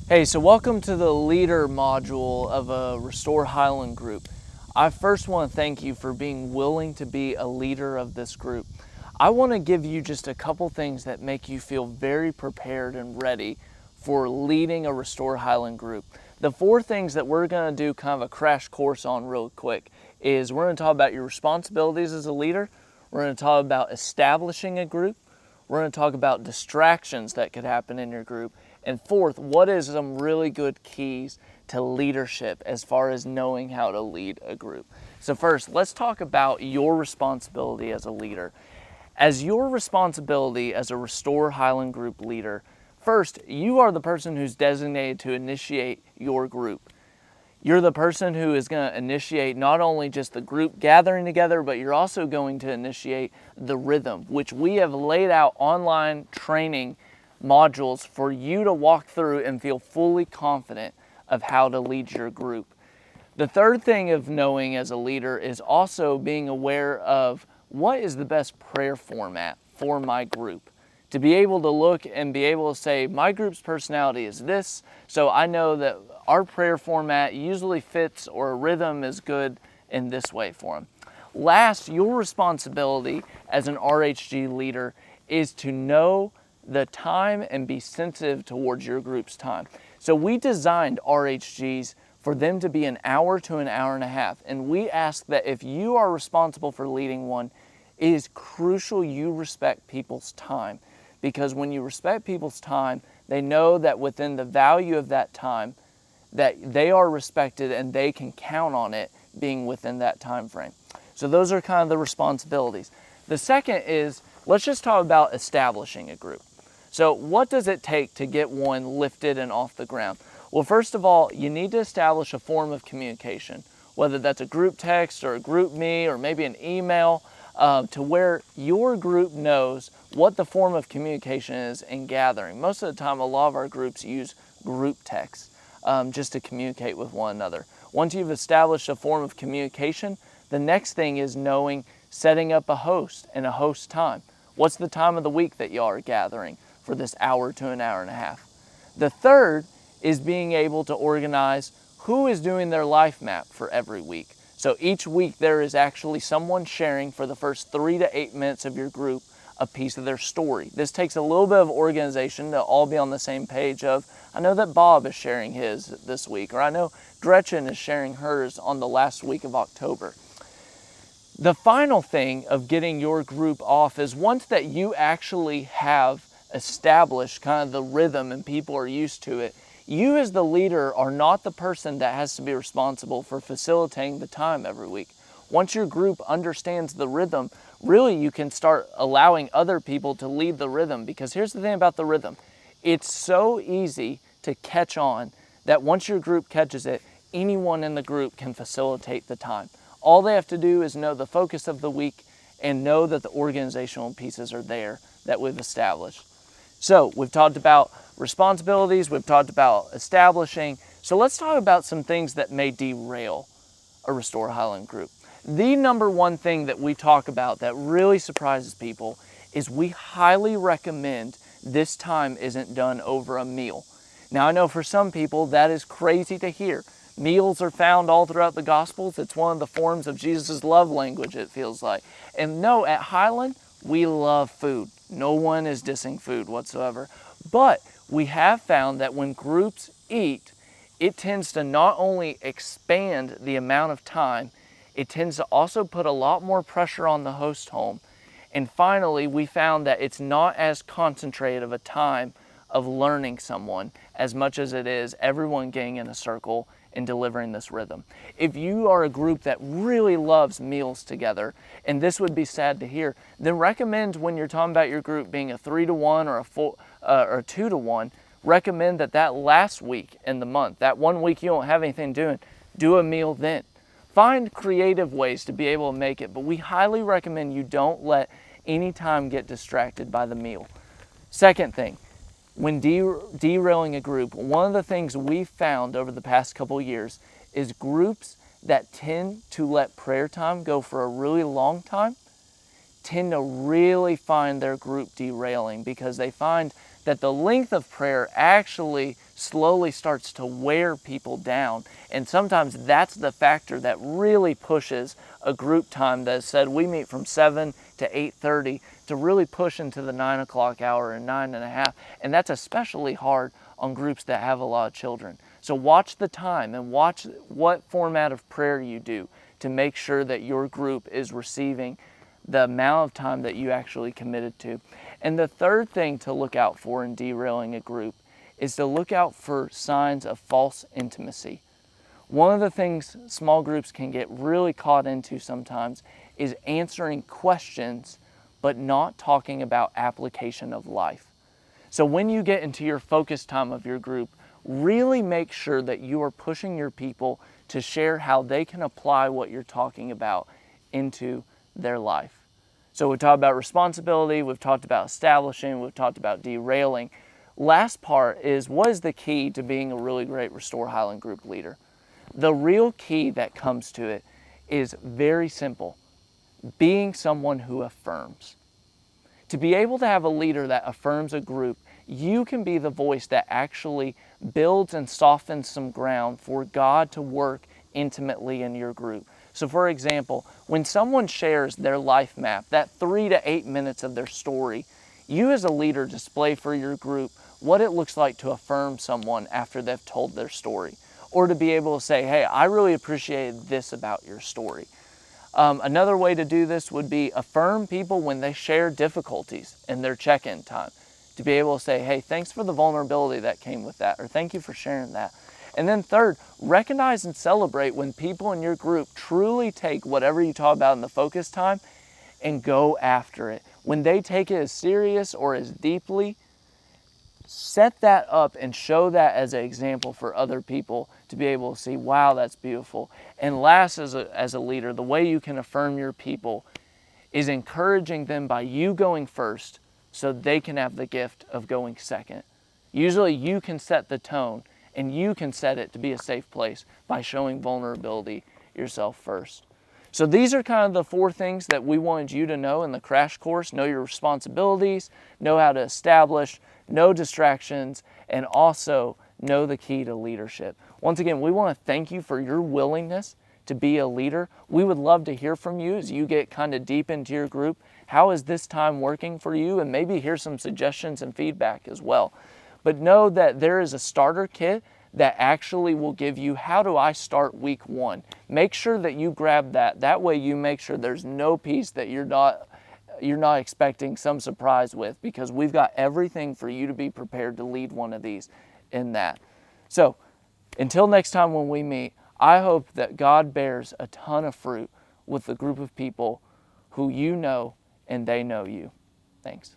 Hey, so welcome to the leader module of a Restore Highland group. I first want to thank you for being willing to be a leader of this group. I want to give you just a couple things that make you feel very prepared and ready for leading a Restore Highland group. The four things that we're going to do kind of a crash course on real quick is we're going to talk about your responsibilities as a leader. We're going to talk about establishing a group. We're going to talk about distractions that could happen in your group. And fourth, what is some really good keys to leadership as far as knowing how to lead a group? So first, let's talk about your responsibility as a leader. As your responsibility as a Restore Highland group leader, first, you are the person who's designated to initiate your group. You're the person who is going to initiate not only just the group gathering together, but you're also going to initiate the rhythm, which we have laid out online training modules for you to walk through and feel fully confident of how to lead your group. The third thing of knowing as a leader is also being aware of what is the best prayer format for my group. To be able to look and be able to say, my group's personality is this, so I know that our prayer format usually fits or a rhythm is good in this way for them. Last, your responsibility as an RHG leader is to know the time and be sensitive towards your group's time. So we designed RHGs for them to be an hour to an hour and a half. And we ask that if you are responsible for leading one, it is crucial you respect people's time. Because when you respect people's time, they know that within the value of that time, that they are respected and they can count on it being within that time frame. So those are kind of the responsibilities. The second is, let's just talk about establishing a group. So what does it take to get one lifted and off the ground? Well, first of all, you need to establish a form of communication, whether that's a group text or a group me or maybe an email, to where your group knows what the form of communication is in gathering. Most of the time, a lot of our groups use group text just to communicate with one another. Once you've established a form of communication, the next thing is setting up a host and a host time. What's the time of the week that y'all are gathering for this hour to an hour and a half? The third is being able to organize who is doing their life map for every week. So each week there is actually someone sharing for the first 3 to 8 minutes of your group a piece of their story. This takes a little bit of organization to all be on the same page of, I know that Bob is sharing his this week, or I know Gretchen is sharing hers on the last week of October. The final thing of getting your group off is once that you actually have established kind of the rhythm and people are used to it, you as the leader are not the person that has to be responsible for facilitating the time every week. Once your group understands the rhythm, really you can start allowing other people to lead the rhythm, because here's the thing about the rhythm. It's so easy to catch on that once your group catches it, anyone in the group can facilitate the time. All they have to do is know the focus of the week and know that the organizational pieces are there that we've established. So we've talked about responsibilities, we've talked about establishing. So let's talk about some things that may derail a Restore Highland group. The number one thing that we talk about that really surprises people is we highly recommend this time isn't done over a meal. Now I know for some people that is crazy to hear. Meals are found all throughout the Gospels. It's one of the forms of Jesus' love language, it feels like. And no, at Highland, we love food. No one is dissing food whatsoever. But we have found that when groups eat, it tends to not only expand the amount of time, it tends to also put a lot more pressure on the host home. And finally, we found that it's not as concentrated of a time of learning someone as much as it is everyone getting in a circle and delivering this rhythm. If you are a group that really loves meals together, and this would be sad to hear, then recommend when you're talking about your group being a 3-to-1 or a 2-to-1, recommend that last week in the month, that 1 week you don't have anything doing, do a meal then. Find creative ways to be able to make it, but we highly recommend you don't let any time get distracted by the meal. Second thing, when derailing a group, one of the things we've found over the past couple of years is groups that tend to let prayer time go for a really long time tend to really find their group derailing, because they find that the length of prayer actually slowly starts to wear people down. And sometimes that's the factor that really pushes a group time that said we meet from 7 to 8:30 to really push into the 9 o'clock hour and 9:30. And that's especially hard on groups that have a lot of children. So watch the time and watch what format of prayer you do to make sure that your group is receiving the amount of time that you actually committed to. And the third thing to look out for in derailing a group is to look out for signs of false intimacy. One of the things small groups can get really caught into sometimes is answering questions but not talking about application of life. So when you get into your focus time of your group, really make sure that you are pushing your people to share how they can apply what you're talking about into their life. So we've talked about responsibility, we've talked about establishing, we've talked about derailing. Last part is, what is the key to being a really great Restore Highland group leader? The real key that comes to it is very simple: being someone who affirms. To be able to have a leader that affirms a group, you can be the voice that actually builds and softens some ground for God to work intimately in your group. So for example, when someone shares their life map, that 3 to 8 minutes of their story, you as a leader display for your group what it looks like to affirm someone after they've told their story. Or to be able to say, hey, I really appreciated this about your story. Another way to do this would be affirm people when they share difficulties in their check-in time. To be able to say, hey, thanks for the vulnerability that came with that, or thank you for sharing that. And then third, recognize and celebrate when people in your group truly take whatever you talk about in the focus time and go after it. When they take it as serious or as deeply, set that up and show that as an example for other people to be able to see, wow, that's beautiful. And last, as a leader, the way you can affirm your people is encouraging them by you going first so they can have the gift of going second. Usually you can set the tone and you can set it to be a safe place by showing vulnerability yourself first. So these are kind of the 4 things that we wanted you to know in the crash course. Know your responsibilities, know how to establish, no distractions, and also know the key to leadership. Once again, we want to thank you for your willingness to be a leader. We would love to hear from you as you get kind of deep into your group. How is this time working for you? And maybe hear some suggestions and feedback as well. But know that there is a starter kit that actually will give you, how do I start week 1? Make sure that you grab that. That way you make sure there's no piece that you're not expecting some surprise with, because we've got everything for you to be prepared to lead one of these in that. So until next time when we meet, I hope that God bears a ton of fruit with the group of people who you know and they know you. Thanks.